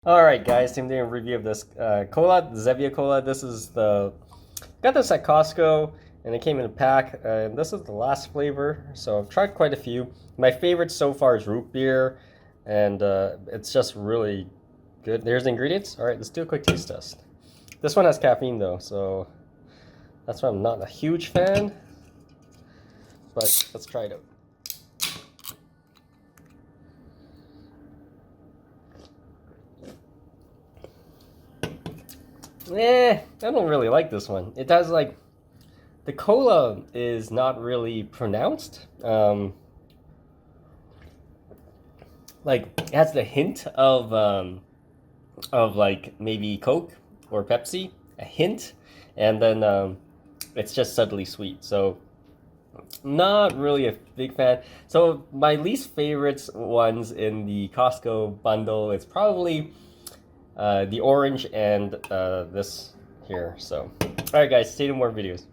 Alright guys, I'm doing a review of this cola, Zevia cola. Got this at Costco and it came in a pack. And this is the last flavor, so I've tried quite a few. My favorite so far is root beer, and it's just really good. There's the ingredients. Alright, let's do a quick taste test. This one has caffeine though, so that's why I'm not a huge fan, but let's try it out. I don't really like this one. It has like, the cola is not really pronounced. Like it has the hint of like maybe Coke or Pepsi, a hint, and then it's just subtly sweet. So not really a big fan. So my least favorites ones in the Costco bundle is probably the orange and this here. So, all right, guys, stay tuned for more videos.